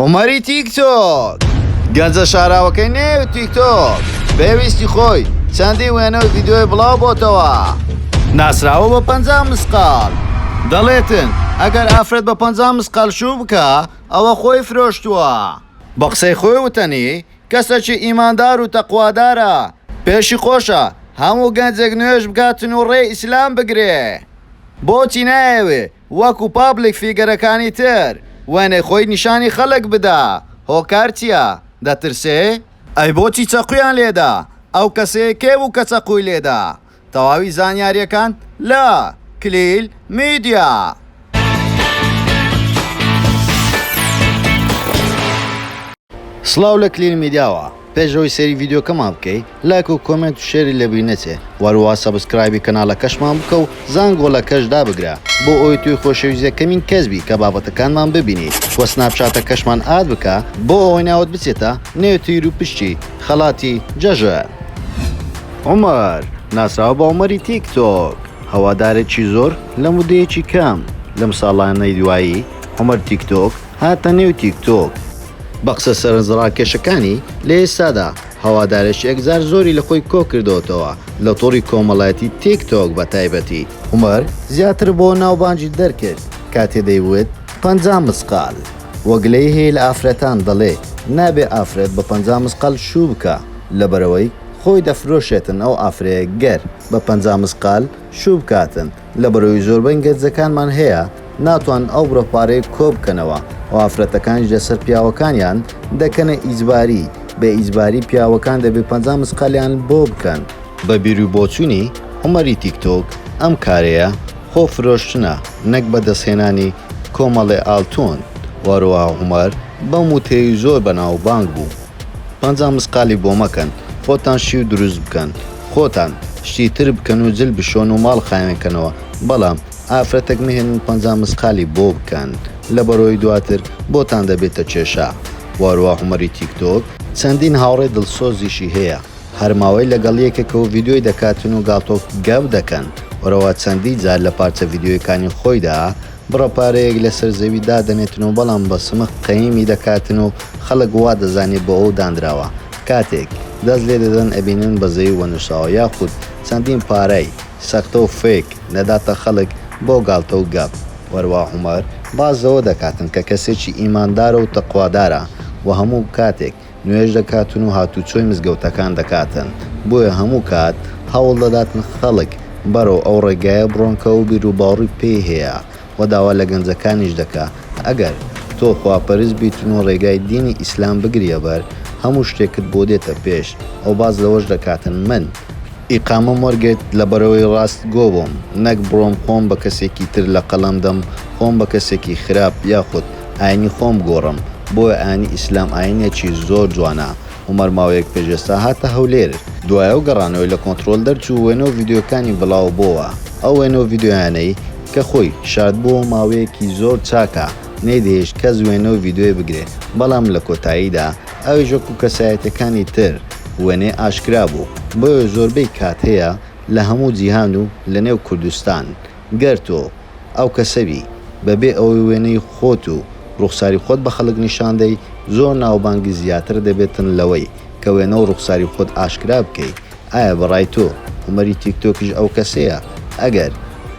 عومەری تیکتۆک گەنجە شاراوەکەی نێو تیکتۆک پێویستی خۆی چەندی وێنەوە ڤیدیۆی بڵاو بۆتەوە ناسراوە بە 50 مسقال دەڵێتن ئەگەر ئافرەت بە 50 مسقال شوو بکە ئەوە خۆی فرۆشتووە بە قسەی خۆی وتەنی کەسێکی ئیماندار و تەقوادارە پێشی خۆشە هەموو گەنجێک نوێژ بکاتن و ڕێی ئیسلام بگرێ بۆچی نایەوێ وەکو پابلیک فیگەرەکانی تر وێنەی خۆی نیشانی خەڵک بدا هۆکار چییە؟ دەترسێ؟ ئەی بۆچی چەقویان لێدا؟ ئەو کەسەیە کێ بوو کە چەقوی لێدا؟ تەواوی زانیاریەکان لە کلیل میدیا. سڵاو لە کلیل میدیاوە پێشەوەی سەری ڤیدیۆکەمان بکەی لایک و کۆمنت و شێری لەبیر نەچێ وەروە سەبسکرایبی کەناڵەکەشمان بکە و زانگۆڵەکەش دابگرە بۆ ئەوی توی خۆشەویستەکەمین کەسبی کە بابەتەکانمان ببینی وە سناپچاتەکەشمان ئاد بکە بۆ ئەوەی ناوت بچێتە نێوتیر و پشتی خەڵاتی جەژە. عومەر ناسراوە بە عومەری تیکتۆک هەوادارێکی زۆر لە مودەیەکی کەم لەم ساڵانەی دوایی عومەر تیکتۆک هاتە نێو تیکتۆک بە قسە سەرنجڕاکێشەکانی لە ئێستادا هەوادارێکی ئەگزار زۆری لە خۆی کۆ کردەوەتەوە لە تۆڕی کۆمەڵایەتی تیکتۆک بە تایبەتی. عومەر زیاتر بۆ ناوبانجی دەرکرد کاتێ دەیوت 50 مسقال وەگلەی هەیە لە ئافرەتان دەڵێ نابێ ئافرەت بە 50 مسقال شوو بکە لەبەرەوەی خۆی دەفرۆشێتن ئەو ئافرەیە گەر بە 50 مسقال شوو بکاتن لەبەرەوەی زۆربەی گەنجەکانمان هەیە ناتوان ئەو بڕەپارەی کۆ بکەنەوە و ئافرەتەکانیش لەسەر پیاوەکانیان دەکەنە ئیجباری بە ئیجباری پیاوەکان دەبێ 50 مسقالیان بۆ بکەن. بە بیر و بۆچوونی عومەری تیکتۆک ئەم کارەیە خۆ فرۆشتنە نەک بەدەستهێنانی کۆمەڵێ ئاڵتۆن وەروە عومەر بەم وتەیەی زۆر بەناوبانگ بوو 50 مسقالی بۆ مەکەن خۆتان شی و دروست بکەن خۆتان شتی تر بکەن و جل بشۆن و ماڵ خاوێنکەنەوە بەڵام ئافرەتێک مهێنن 50 مسقالی بۆ بکەن لەبەرەوەی دواتر بۆتان دەبێتە کێشە. وەروە عومەری تیکتۆک چەندین هاوڕێ دڵسۆزیشی هەیە هەرماوەی لەگەڵ یەکێکە و ڤیدیۆی دەکاتن و گاڵتۆ گەب دەکەن وەرەوە چەندی جار لە پارچە ڤیدیۆیەکانی خۆیدا بڕەپارەیەک لەسەر زەوی دادەنێتن و بەڵام بە سمە قەیمی دەکاتن و خەڵک وا دەزانێت بۆ ئەو دانراوە کاتێک دەست لێ دەدەن ئەبینن بە زەوی وەنووساوە یاخود چەندین پارەی سەختە و فێک نەداتە خەڵک بۆ گاڵتە و گەب. وەروە عومەر بازەوە دەکاتن کە کەسێکی ئیماندارە و تەقوادارە و هەموو کاتێک نوێژ دەکاتن و هاتوچۆی مزگەوتەکان دەکاتن بۆیە هەموو کات هەوڵ دەداتن خەڵک بەرەو ئەو ڕێگایە بڕۆنکە و بیر و باوڕی پێی هەیە و داوا لە گەنجەکانیش دەکا ئەگەر تۆ خواپەرست بیتن و ڕێگای دینی ئیسلام بگریە بەر هەموو شتێکت بۆ دێتە پێش ئەو باز لەوەش دەکاتن من ئیقامەم وەرگێت لەبەرەوەی ڕاست گۆ بووم نەک بڕۆم خۆم بە کەسێکی تر لە قەڵەم دەم خۆم بە کەسێکی خراپ یاخود ئاینی خۆم گۆڕم بۆیە ئاینی ئیسلام ئاینێکی زۆر جوانە. عومەر ماوەیەک پێشێستا هاتە هەولێر دوایە و گەڕانەوەی لە کۆنتترۆل دەرچوو وێنە و ڤیدیۆکانی بڵاو بۆوە ئەو وێنە و ڤیدیۆیانەی کە خۆی شاد بووە ماوەیەکی زۆر چاکە نەیدەهێش کەس وێنە و ڤیدیۆی بگرێ بەڵام لە کۆتاییدا ئەوی ژۆک و کەسایەتەکانی تر وێنێ ئاشکرا بوو بۆیە زۆربەی کات هەیە لە هەموو جیهان و لە نێو کوردستان گەر تۆ ئەو کەسەبی بەبێ ئەوەی وێنەی خۆت و ڕوخساری خۆت بە خەڵک نیشاندەی زۆر ناوبانگی زیاتر دەبێتن لەوەی کە وێنە و ڕوخساری خۆت ئاشکرا بکەیت. ئایا بەڕای تۆ عومەری تیکتۆکیش ئەو کەسەیە ئەگەر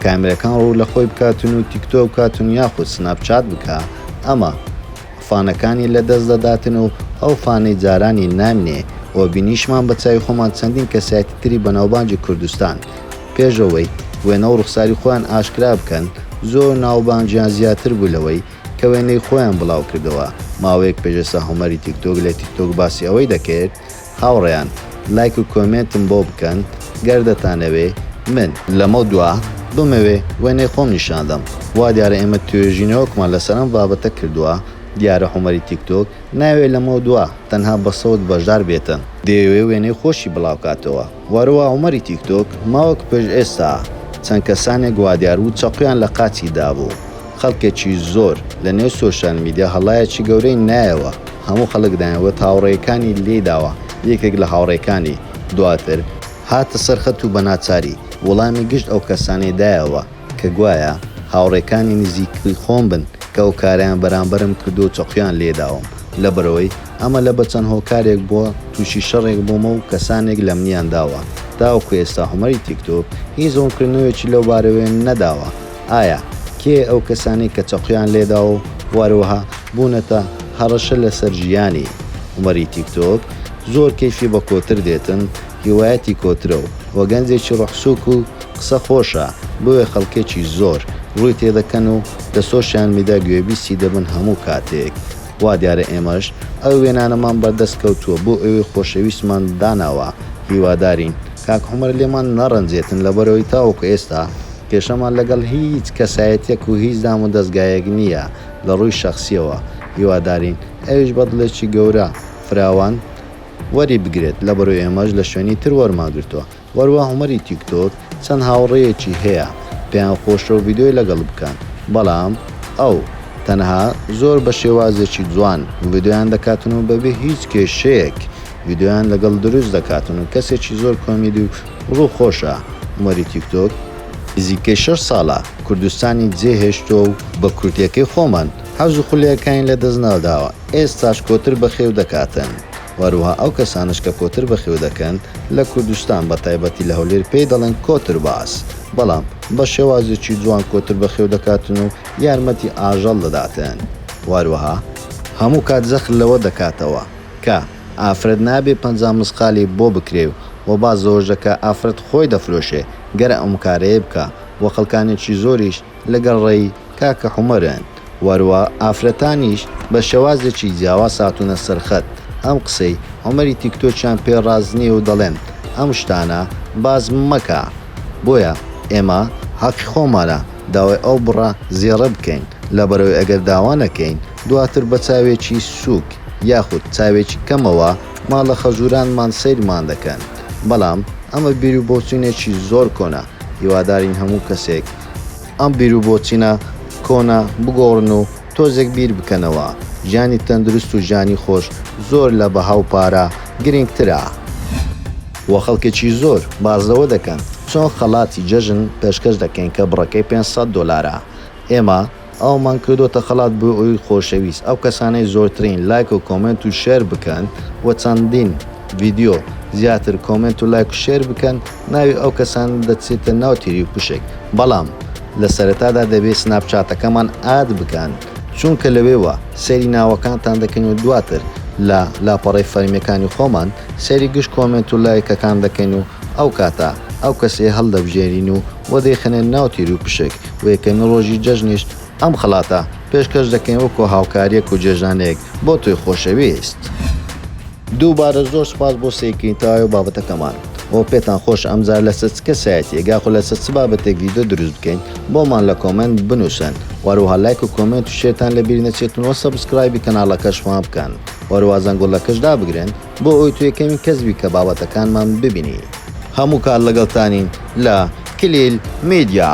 کامێرەکان ڕوو لە خۆی بکاتن و تیکتۆ بکاتن یاخود سناپچات بکە ئەمە فانەکانی لە دەست دەداتن و ئەو فانەی جارانی نامنێ و بینیشمان بە چاوی خۆمان چەندین کەسایەتی تری بەناوبانجی کوردستان پێشەوەی وێنە و ڕوخساری خۆیان ئاشکرا بکەن زۆر ناوبانجیان زیاتر بوو لەوەی کە وێنەی خۆیان بڵاو کردەوە. ماوەیەک پێشەستا عومەری تیکتۆک لە تیکتۆک باسی ئەوەی دەکرد هاوڕێیان لایک و کۆمنتم بۆ بکەن گەر دەتانەوێ من لەمە دووە بمەوێ وێنەی خۆم نیشاندەم وا دیارە ئێمە توێژینەوەکمان لەسەرم بابەتە کردووە دیارە عومەری تیکتۆک ناوێت لەمە دووە تەنها بە سەوت بەشدار بێتن دەیەوێ وێنەی خۆشی بڵاوکاتەوە. وەروە عومەری تیکتۆک ماوەک پێش ئێستا چەند کەسانێک گوادیار و چەقویان لە قاچی دابوو خەڵکێکی زۆر لە نێو سۆشیال میدیا هەڵایەکی گەورەی نایەوە هەموو خەڵک دایەوە هاوڕێیەکانی لێداوە یەکێک لە هاوڕێکانی دواتر هاتە سەرخەت و بەناچاری وەڵامی گشت ئەو کەسانەی دایەوە کە گوایە هاوڕێکانی نزیکی خۆم بن کە ئەو کاریان بەرامبەرم کردو و چۆقیان لێداوم لەبەرەوەی ئەمە لە بەچەند هۆکارێک بووە تووشی شەڕێک بوومە و کەسانێک لە منیان داوە تاوەکو ئێستا هومەری تیکتۆک هیچ زۆنکردنەوەیەکی لەو بارەوەیان نەداوە ئایا کێ ئەو کەسانی کە چۆقیان لێداوە و واروەها بوونەتە هەڕەشە لەسەر ژیانی هومەری تیکتۆک زۆر کەیفی بە کۆتر دێتن هیوایەتی کۆترە و وەگەنجێکی ڕەحسووک و قسە خۆشە بۆیە خەڵکێکی زۆر ڕووی تێدەکەن و لە سۆشیال میدیا گوێبیستی دەبن هەموو کاتێک وا دیارە ئێمەش ئەو وێنانەمان بەردەست کەوتووە بۆ ئەوێ خۆشەویستمان داناوە هیوادارین کاک هومەر لێمان نەڕەنجێتن لەبەرەوەی تاوەکو ئێستا کێشەمان لەگەڵ هیچ کەسایەتێک و هیچ دام و دەستگایەک نییە لە ڕووی شەخسیەوە هیوادارین ئەویش بەدڵێکی گەورە فراوان وەری بگرێت لەبەرەوەی ئێمەش لە شوێنی تر وەرماگرتووە وەروە هومەری تیکتۆک چەند هاوڕێیەکی هەیە پێیان خۆشە و ڤیدۆی لەگەڵ بکەن بەڵام ئەو تەنها زۆر بە شێوازێکی جوان ڤیدۆیان دەکاتن و بەبێ هیچ کێشەیەک ڤیدۆیان لەگەڵ دروست دەکاتن و کەسێکی زۆر کۆمیدی و ڕوو خۆشە هومەری تیکتۆک نزیکەی 6 ساڵە کوردستانی جێهێشتۆ و بە کورتیەکەی خۆمان حەوز و خولیەکانی لە دەست نەداوە ئێستاش کۆتر بەخێو دەکاتن وەروها ئەو کەسانش کە کۆتر بەخێو دەکەن لە کوردستان بە تایبەتی لە هەولێر پێی دەڵێن کۆتر باس بەڵام بە شێوازێکی جوان کۆتر بەخێو دەکاتن و یارمەتی ئاژەڵ دەداتن وەروەها هەموو کات زەخر لەوە دەکاتەوە کە ئافرەت نابێ 50 مسقالی بۆ بکرێ و باز زۆژەکە ئافرەت خۆی دەفرۆشێ گەرە ئەم کارەیە بکە و خەڵکانێکی زۆریش لەگەڵ ڕێی کاکە حومەرن وەروە ئافرەتانیش بە شێوازێکی جیاوا ساتونە سەرخەت ئەم قسەی هومەری تیکتۆکیان پێ ڕازنیە و دەڵێن ئەم شتانە باز مەکە بۆیە ئێمە حەقی خۆمانە داوای ئەو بڕە زێڕە بکەین لەبەرەوەی ئەگەر داوا نەکەین دواتر بە چاوێکی سووک یاخود چاوێکی کەمەوە ماڵە خەژورانمان سەیرمان دەکەن بەڵام ئەمە بیر و بۆچینێکی زۆر کۆنا هیوادارین هەموو کەسێک ئەم بیر و بۆچینە کۆنا بگۆڕن و تۆزێک بیر بکەنەوە ژیانی تەندروست و ژیانی خۆش زۆر لە بەهاو پارە گرنگترە وە خەڵکێکی زۆر بازەوە دەکەن چۆن خەڵاتی جەژن پێشکەش دەکەین کە بڕەکەی $500 ئێمە ئەومان کردوتە خەڵات بۆ ئەوی خۆشەویست ئەو کەسانەی زۆرترین لایک و کۆمنت و شێر بکەن و چەندین ڤیدیۆ زیاتر کۆمنت و لایک و شێر بکەن ناوی ئەو کەسان دەچێتە ناو تیری و پشک بەڵام لە سەرەتادا دەبێت سناپچاتەکەمان ئاد بکەن چونکە لەوێوە سەیری ناوەکانتان دەکەین و دواتر لە لاپەڕی فەرمیەکانی خۆمان سەیری گشت کۆمنت و لایکەکان دەکەین و ئەو کاتە ئەو کەسێ هەڵدەبژێرین و وە دەیخەنێن ناو تیر و پشک و یەکەمی ڕۆژی جەژنیش ئەم خەڵاتە پێشکەش دەکەین وەکو هاوکاریەک و جێژانەیەک بۆ تۆی خۆشەویست دووبارە زۆر سپاس بۆ سێکردنەوەی و بابەتەکەمان بۆ پێتان خۆش ئەمجار لەسەر چ کەسایەتی گاخۆ لەسەر چ بابەتێک ڤیدۆ دروست بکەین بۆمان لە کۆمنت بنووسن وەروها لایک و کۆمنت و شێرتان لەبیر نەچێتن و سەبسکرایبی کەناڵەکەشمان بکەن وەروها زەنگۆڵەکەش دابگرن بۆ ئەوی تو یەکەمین کەسبی کە بابەتەکانمان ببینی هەموو کار لەگەڵتانین لە کلیل میدیا